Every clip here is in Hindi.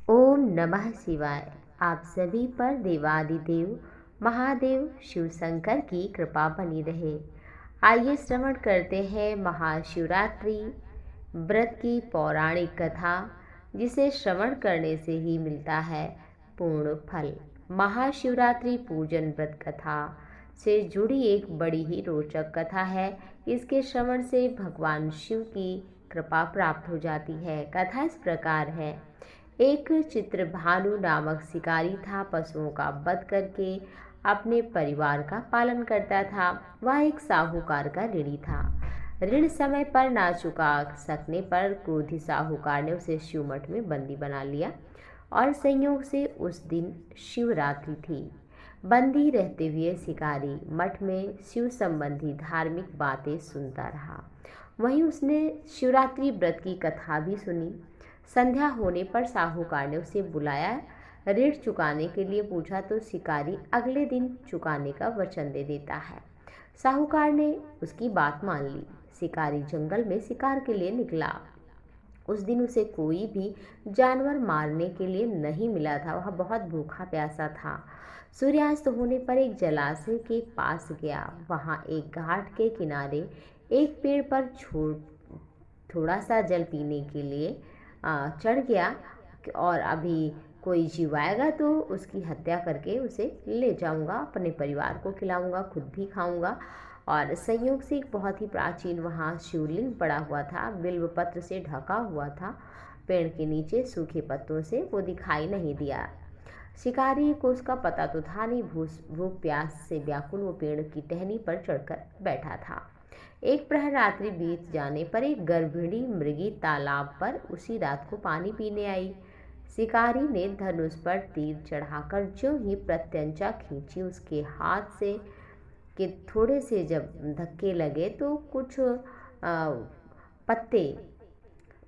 ओम नमः शिवाय। आप सभी पर देवादिदेव महादेव शिव शंकर की कृपा बनी रहे। आइए श्रवण करते हैं महाशिवरात्रि व्रत की पौराणिक कथा, जिसे श्रवण करने से ही मिलता है पूर्ण फल। महाशिवरात्रि पूजन व्रत कथा से जुड़ी एक बड़ी ही रोचक कथा है। इसके श्रवण से भगवान शिव की कृपा प्राप्त हो जाती है। कथा इस प्रकार है। एक चित्रभानु नामक शिकारी था। पशुओं का वध करके अपने परिवार का पालन करता था। वह एक साहूकार का ऋणी था। ऋण समय पर ना चुका सकने पर क्रोधी साहूकार ने उसे शिवमठ में बंदी बना लिया और संयोग से उस दिन शिवरात्रि थी। बंदी रहते हुए शिकारी मठ में शिव संबंधी धार्मिक बातें सुनता रहा। वहीं उसने शिवरात्रि व्रत की कथा भी सुनी। संध्या होने पर साहूकार ने उसे बुलाया। ऋण चुकाने के लिए पूछा तो शिकारी अगले दिन चुकाने का वचन दे देता है। साहूकार ने उसकी बात मान ली। शिकारी जंगल में शिकार के लिए निकला। उस दिन उसे कोई भी जानवर मारने के लिए नहीं मिला था। वह बहुत भूखा प्यासा था। सूर्यास्त होने पर एक जलाशय के पास गया। वहां एक घाट के किनारे एक पेड़ पर थोड़ा सा जल पीने के लिए चढ़ गया और अभी कोई जीव आएगा तो उसकी हत्या करके उसे ले जाऊंगा, अपने परिवार को खिलाऊंगा, खुद भी खाऊंगा। और संयोग से एक बहुत ही प्राचीन वहाँ शिवलिंग पड़ा हुआ था। बिल्व पत्र से ढका हुआ था। पेड़ के नीचे सूखे पत्तों से वो दिखाई नहीं दिया। शिकारी को उसका पता तो था नहीं। भूख प्यास से व्याकुल वो पेड़ की टहनी पर चढ़कर बैठा था। एक प्रहर रात्रि बीत जाने पर एक गर्भिणी मृगी तालाब पर उसी रात को पानी पीने आई। शिकारी ने धनुष पर तीर चढ़ाकर जो ही प्रत्यंचा खींची, उसके हाथ से के थोड़े से जब धक्के लगे तो कुछ पत्ते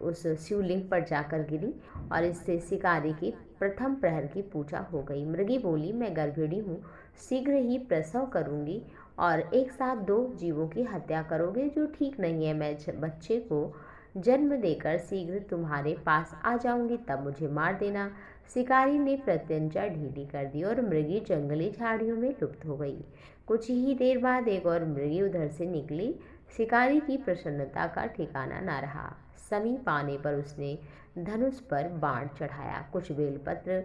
उस शिवलिंग पर जाकर गिरी और इससे शिकारी की प्रथम प्रहर की पूजा हो गई। मृगी बोली, मैं गर्भिणी हूँ, शीघ्र ही प्रसव करूंगी और एक साथ दो जीवों की हत्या करोगे जो ठीक नहीं है। मैं बच्चे को जन्म देकर शीघ्र तुम्हारे पास आ जाऊंगी, तब मुझे मार देना। शिकारी ने प्रत्यंचा ढीली कर दी और मृगी जंगली झाड़ियों में लुप्त हो गई। कुछ ही देर बाद एक और मृगी उधर से निकली। शिकारी की प्रसन्नता का ठिकाना न रहा। समीप आने पर उसने धनुष पर बाण चढ़ाया। कुछ बेलपत्र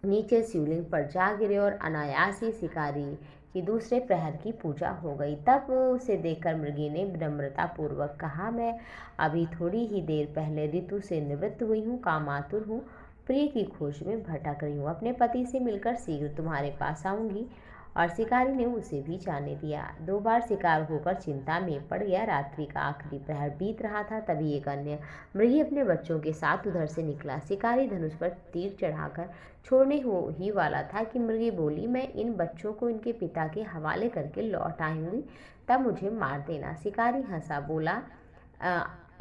नीचे शिवलिंग पर जा गिरे और अनायास ही शिकारी की दूसरे प्रहर की पूजा हो गई। तब उसे देखकर मृगी ने विनम्रता पूर्वक कहा, मैं अभी थोड़ी ही देर पहले ऋतु से निवृत्त हुई हूँ, कामातुर हूँ, प्रिय की खोज में भटक रही हूँ। अपने पति से मिलकर शीघ्र तुम्हारे पास आऊंगी। और शिकारी ने उसे भी जाने दिया। 2 बार शिकार होकर चिंता में पड़ गया। रात्रि का आखिरी प्रहर बीत रहा था। तभी एक अन्य मृगी अपने बच्चों के साथ उधर से निकला। शिकारी धनुष पर तीर चढ़ाकर छोड़ने ही वाला था कि मृगी बोली, मैं इन बच्चों को इनके पिता के हवाले करके लौट आऊंगी, तब मुझे मार देना। शिकारी हंसा, बोला,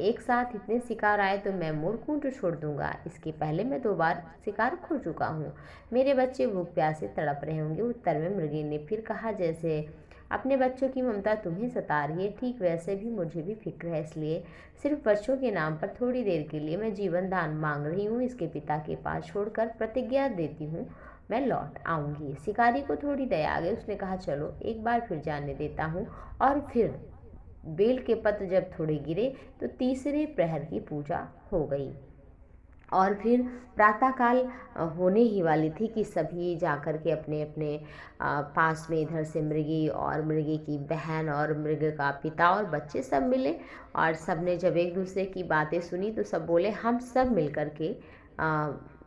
एक साथ इतने शिकार आए तो मैं मूर्ख हूँ जो छोड़ दूंगा। इसके पहले मैं 2 बार शिकार खो चुका हूँ। मेरे बच्चे भूख प्यास से तड़प रहे होंगे। उत्तर में मृगी ने फिर कहा, जैसे अपने बच्चों की ममता तुम्हें सता रही है, ठीक वैसे भी मुझे भी फिक्र है। इसलिए सिर्फ बच्चों के नाम पर थोड़ी देर के लिए मैं जीवन दान मांग रही हूँ। इसके पिता के पास छोड़कर प्रतिज्ञा देती हूँ मैं लौट आऊंगी। शिकारी को थोड़ी दया आ गई। उसने कहा, चलो एक बार फिर जाने देता हूँ। और फिर बेल के पत्र जब थोड़े गिरे तो तीसरे प्रहर की पूजा हो गई। और फिर प्रातःकाल होने ही वाली थी कि सभी जाकर के अपने अपने पास में, इधर से मृगी और मृगी की बहन और मृग का पिता और बच्चे सब मिले। और सब ने जब एक दूसरे की बातें सुनी तो सब बोले, हम सब मिल कर के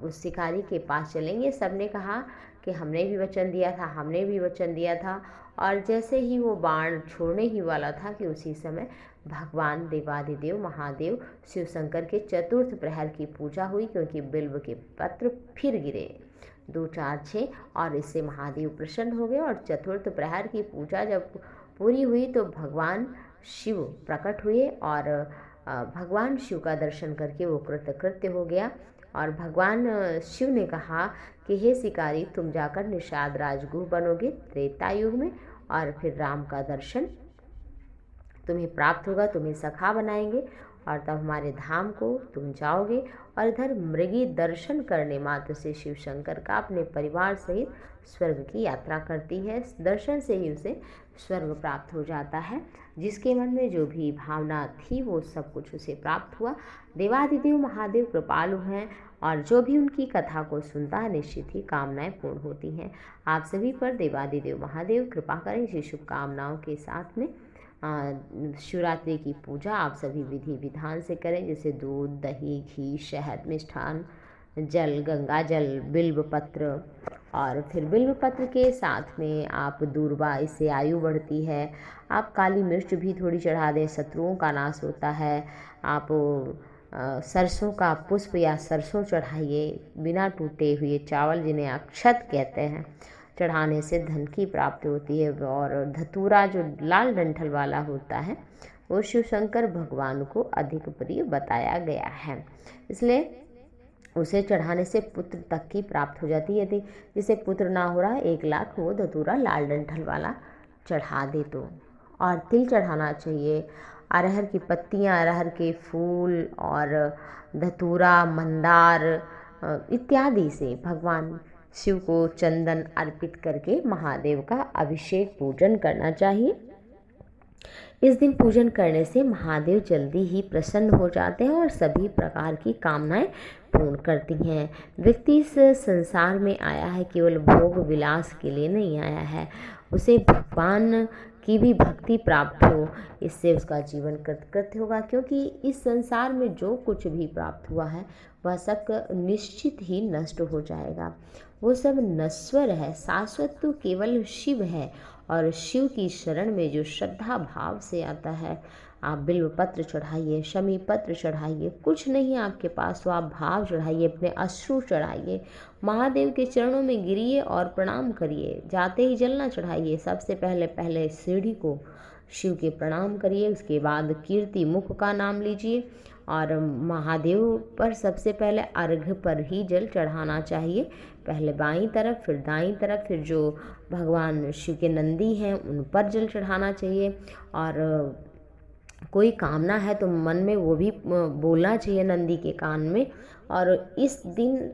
उस शिकारी के पास चलेंगे। सब ने कहा कि हमने भी वचन दिया था, हमने भी वचन दिया था। और जैसे ही वो बाण छोड़ने ही वाला था कि उसी समय भगवान देवादिदेव महादेव शिव शंकर के चतुर्थ प्रहर की पूजा हुई, क्योंकि बिल्व के पत्र फिर गिरे 2 4 6 और इससे महादेव प्रसन्न हो गए। और चतुर्थ प्रहर की पूजा जब पूरी हुई तो भगवान शिव प्रकट हुए और भगवान शिव का दर्शन करके वो कृतकृत्य हो गया। और भगवान शिव ने कहा कि हे शिकारी, तुम जाकर निषाद राजगुह बनोगे त्रेता युग में, और फिर राम का दर्शन तुम्हें प्राप्त होगा, तुम्हें सखा बनाएंगे और तब हमारे धाम को तुम जाओगे। और इधर मृगी दर्शन करने मात्र से शिव शंकर का अपने परिवार सहित स्वर्ग की यात्रा करती है। दर्शन से ही उसे स्वर्ग प्राप्त हो जाता है। जिसके मन में जो भी भावना थी वो सब कुछ उसे प्राप्त हुआ। देवादिदेव महादेव कृपालु हैं और जो भी उनकी कथा को सुनता है निश्चित ही कामनाएं पूर्ण होती हैं। आप सभी पर देवादिदेव महादेव कृपा करें। इसी शुभकामनाओं के साथ में शिवरात्रि की पूजा आप सभी विधि विधान से करें, जैसे दूध, दही, घी, शहद, मिष्ठान, जल, गंगा जल, बिल्व पत्र, और फिर बिल्व पत्र के साथ में आप दूर्वा, इससे आयु बढ़ती है। आप काली मिर्च भी थोड़ी चढ़ा दें, शत्रुओं का नाश होता है। आप सरसों का पुष्प या सरसों चढ़ाइए। बिना टूटे हुए चावल, जिन्हें अक्षत कहते हैं, चढ़ाने से धन की प्राप्ति होती है। और धतूरा जो लाल डंठल वाला होता है वो शिव शंकर भगवान को अधिक प्रिय बताया गया है, इसलिए उसे चढ़ाने से पुत्र तक की प्राप्त हो जाती है। यदि जिसे पुत्र ना हो रहा है 1 लाख वो धतूरा लाल डंठल वाला चढ़ा दे तो। और तिल चढ़ाना चाहिए, अरहर की पत्तियाँ, अरहर के फूल और धतूरा, मंदार इत्यादि से भगवान शिव को चंदन अर्पित करके महादेव का अभिषेक पूजन करना चाहिए। इस दिन पूजन करने से महादेव जल्दी ही प्रसन्न हो जाते हैं और सभी प्रकार की कामनाएं पूर्ण करती हैं। व्यक्ति इस संसार में आया है केवल भोग विलास के लिए नहीं आया है, उसे भगवान की भी भक्ति प्राप्त हो, इससे उसका जीवन कृतकृत्य होगा। क्योंकि इस संसार में जो कुछ भी प्राप्त हुआ है वह सब निश्चित ही नष्ट हो जाएगा, वो सब नश्वर है। शाश्वत तो केवल शिव है। और शिव की शरण में जो श्रद्धा भाव से आता है, आप बिल्व पत्र चढ़ाइए, शमी पत्र चढ़ाइए, कुछ नहीं आपके पास तो आप भाव चढ़ाइए, अपने अश्रु चढ़ाइए, महादेव के चरणों में गिरिए और प्रणाम करिए। जाते ही जल ना चढ़ाइए, सबसे पहले सीढ़ी को शिव के प्रणाम करिए। उसके बाद कीर्ति मुख का नाम लीजिए और महादेव पर सबसे पहले अर्घ्य पर ही जल चढ़ाना चाहिए। पहले बाईं तरफ, फिर दाईं तरफ, फिर जो भगवान शिव के नंदी हैं उन पर जल चढ़ाना चाहिए। और कोई कामना है तो मन में वो भी बोलना चाहिए नंदी के कान में। और इस दिन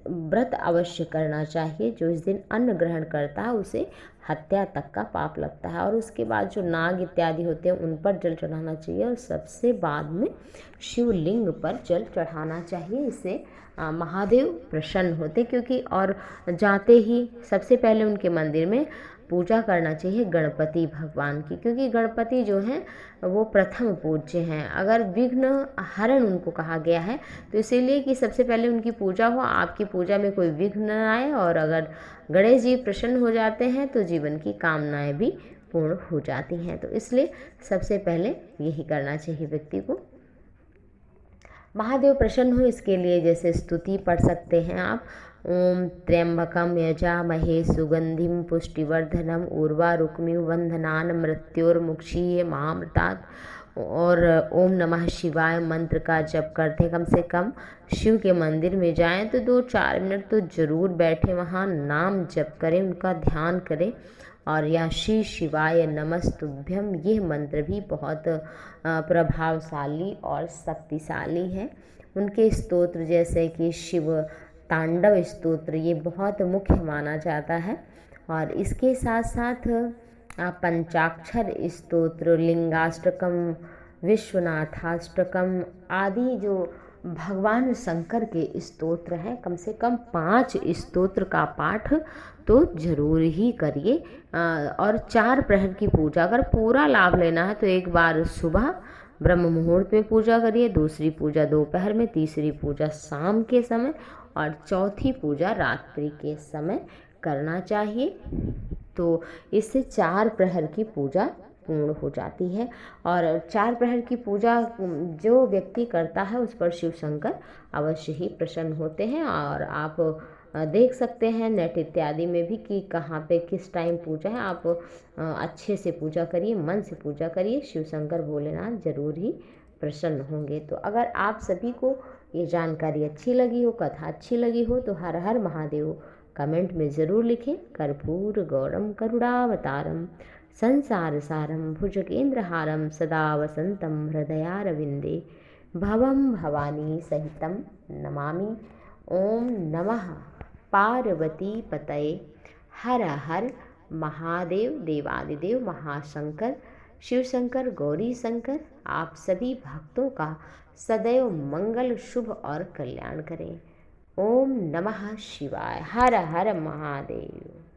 व्रत अवश्य करना चाहिए। जो इस दिन अन्न ग्रहण करता है उसे हत्या तक का पाप लगता है। और उसके बाद जो नाग इत्यादि होते हैं उन पर जल चढ़ाना चाहिए और सबसे बाद में शिवलिंग पर जल चढ़ाना चाहिए। इससे महादेव प्रसन्न होते, क्योंकि और जाते ही सबसे पहले उनके मंदिर में पूजा करना चाहिए गणपति भगवान की, क्योंकि गणपति जो हैं वो प्रथम पूज्य हैं। अगर विघ्न हरण उनको कहा गया है तो इसीलिए कि सबसे पहले उनकी पूजा हो, आपकी पूजा में कोई विघ्न न आए। और अगर गणेश जी प्रसन्न हो जाते हैं तो जीवन की कामनाएं भी पूर्ण हो जाती हैं। तो इसलिए सबसे पहले यही करना चाहिए व्यक्ति को। महादेव प्रसन्न हो इसके लिए जैसे स्तुति पढ़ सकते हैं आप। ओम त्र्यंबकम यजामहे सुगंधिम पुष्टिवर्धनम उर्वारुकमिव बंधनान मृत्योर्मुक्षीय महामृतात्। और ओम नमः शिवाय मंत्र का जप करते कम से कम शिव के मंदिर में जाएं तो 2-4 मिनट तो जरूर बैठे वहाँ नाम जप करें, उनका ध्यान करें। और या श्री शिवाय नमस्तुभ्यम, यह मंत्र भी बहुत प्रभावशाली और शक्तिशाली है। उनके स्तोत्र जैसे कि शिव तांडव स्तोत्र ये बहुत मुख्य माना जाता है। और इसके साथ साथ पंचाक्षर स्तोत्र, लिंगाष्टकम, विश्वनाथाष्टकम आदि जो भगवान शंकर के स्तोत्र हैं, कम से कम 5 स्तोत्र का पाठ तो जरूर ही करिए। और 4 प्रहर की पूजा अगर पूरा लाभ लेना है तो एक बार सुबह ब्रह्म मुहूर्त में पूजा करिए, दूसरी पूजा दोपहर में, तीसरी पूजा शाम के समय और चौथी पूजा रात्रि के समय करना चाहिए। तो इससे 4 प्रहर की पूजा पूर्ण हो जाती है। और 4 प्रहर की पूजा जो व्यक्ति करता है उस पर शिव शंकर अवश्य ही प्रसन्न होते हैं। और आप देख सकते हैं नेट इत्यादि में भी कि कहाँ पे किस टाइम पूजा है। आप अच्छे से पूजा करिए, मन से पूजा करिए, शिव शंकर भोलेनाथ जरूर ही प्रसन्न होंगे। तो अगर आप सभी को ये जानकारी अच्छी लगी हो, कथा अच्छी लगी हो तो हर हर महादेव कमेंट में ज़रूर लिखें। कर्पूर गौरम करुणावतारम संसार सारम भुजगेंद्रहारम सदा वसंतम हृदयारविंदे भवं भवानी सहितं नमामि। ओम नमः पार्वती पतये। हर हर महादेव। देवादिदेव महाशंकर शिव शंकर गौरी शंकर आप सभी भक्तों का सदैव मंगल शुभ और कल्याण करें। ओम नमः शिवाय। हर हर महादेव।